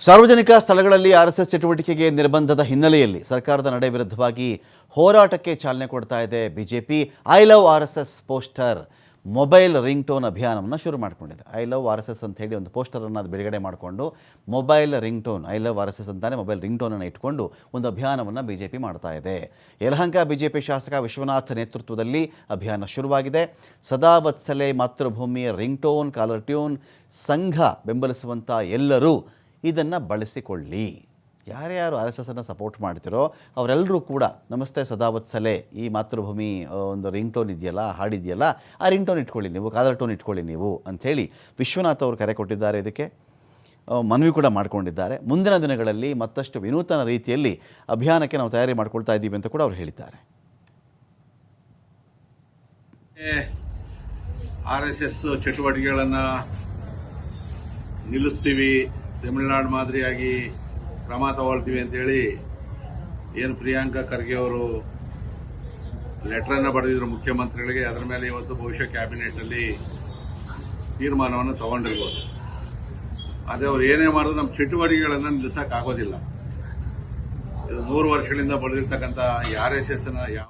ಸಾರ್ವಜನಿಕ ಸ್ಥಳಗಳಲ್ಲಿ ಆರ್ಎಸ್ಎಸ್ ಚಟುವಟಿಕೆಗೆ ನಿರ್ಬಂಧದ ಹಿನ್ನೆಲೆಯಲ್ಲಿ ಸರ್ಕಾರದ ನಡೆ ವಿರುದ್ಧವಾಗಿ ಹೋರಾಟಕ್ಕೆ ಚಾಲನೆ ಕೊಡ್ತಾ ಇದೆ BJP. I love RSS poster mobile ring tone ಅಭಿಯಾನವನ್ನು ಶುರು ಮಾಡಿಕೊಂಡಿದೆ. ಐ ಲವ್ ಆರ್ಎಸ್ಎಸ್ ಅಂತ ಹೇಳಿ ಒಂದು ಪೋಸ್ಟರನ್ನು ಅದು ಬಿಡುಗಡೆ ಮಾಡಿಕೊಂಡು mobile ring tone, I love RSS ಅಂತಾನೆ ಮೊಬೈಲ್ ರಿಂಗ್ ಟೋನನ್ನು ಇಟ್ಕೊಂಡು ಒಂದು ಅಭಿಯಾನವನ್ನು ಬಿಜೆಪಿ ಮಾಡ್ತಾ ಇದೆ. ಯಲಹಂಕ ಬಿಜೆಪಿ ಶಾಸಕ ವಿಶ್ವನಾಥ್ ನೇತೃತ್ವದಲ್ಲಿ ಅಭಿಯಾನ ಶುರುವಾಗಿದೆ. ಸದಾ ವತ್ಸಲೆ ಮಾತೃಭೂಮಿ ರಿಂಗ್ ಟೋನ್, ಕಾಲರ್ ಟ್ಯೂನ್ ಸಂಘ ಬೆಂಬಲಿಸುವಂಥ ಎಲ್ಲರೂ ಇದನ್ನು ಬಳಸಿಕೊಳ್ಳಿ. ಯಾರ್ಯಾರು ಆರ್ ಎಸ್ ಎಸ್ಸನ್ನು ಸಪೋರ್ಟ್ ಮಾಡ್ತಿರೋ ಅವರೆಲ್ಲರೂ ಕೂಡ ನಮಸ್ತೆ ಸದಾವತ್ಸಲೆ ಈ ಮಾತೃಭೂಮಿ ಒಂದು ರಿಂಗ್ ಟೋನ್ ಇದೆಯಲ್ಲ, ಹಾಡಿದೆಯಲ್ಲ, ಆ ರಿಂಗ್ ಟೋನ್ ಇಟ್ಕೊಳ್ಳಿ ನೀವು, ಕಾಲರ್ ಟೋನ್ ಇಟ್ಕೊಳ್ಳಿ ನೀವು ಅಂಥೇಳಿ ವಿಶ್ವನಾಥ್ ಅವರು ಕರೆ ಕೊಟ್ಟಿದ್ದಾರೆ. ಇದಕ್ಕೆ ಮನವಿ ಕೂಡ ಮಾಡಿಕೊಂಡಿದ್ದಾರೆ. ಮುಂದಿನ ದಿನಗಳಲ್ಲಿ ಮತ್ತಷ್ಟು ವಿನೂತನ ರೀತಿಯಲ್ಲಿ ಅಭಿಯಾನಕ್ಕೆ ನಾವು ತಯಾರಿ ಮಾಡ್ಕೊಳ್ತಾ ಇದ್ದೀವಿ ಅಂತ ಕೂಡ ಅವರು ಹೇಳಿದ್ದಾರೆ. RSS ಚಟುವಟಿಕೆಗಳನ್ನು ನಿಲ್ಲಿಸ್ತೀವಿ, ತಮಿಳುನಾಡು ಮಾದರಿಯಾಗಿ ಕ್ರಮ ತಗೊಳ್ತೀವಿ ಅಂತೇಳಿ ಏನು ಪ್ರಿಯಾಂಕಾ ಖರ್ಗೆ ಅವರು ಲೆಟರನ್ನು ಬರೆದಿದ್ರು ಮುಖ್ಯಮಂತ್ರಿಗಳಿಗೆ. ಅದರ ಮೇಲೆ ಇವತ್ತು ಬಹುಶಃ ಕ್ಯಾಬಿನೆಟ್ನಲ್ಲಿ ತೀರ್ಮಾನವನ್ನು ತಗೊಂಡಿರ್ಬೋದು. ಅದೇ ಅವ್ರು ಏನೇ ಮಾಡಿದ್ರು ನಮ್ಮ ಚಟುವಟಿಕೆಗಳನ್ನು ನಿಲ್ಲಿಸೋಕ್ಕಾಗೋದಿಲ್ಲ. ಇದು 100 ವರ್ಷಗಳಿಂದ ಬೆಳೆದಿರ್ತಕ್ಕಂಥ RSSನ ಯಾವ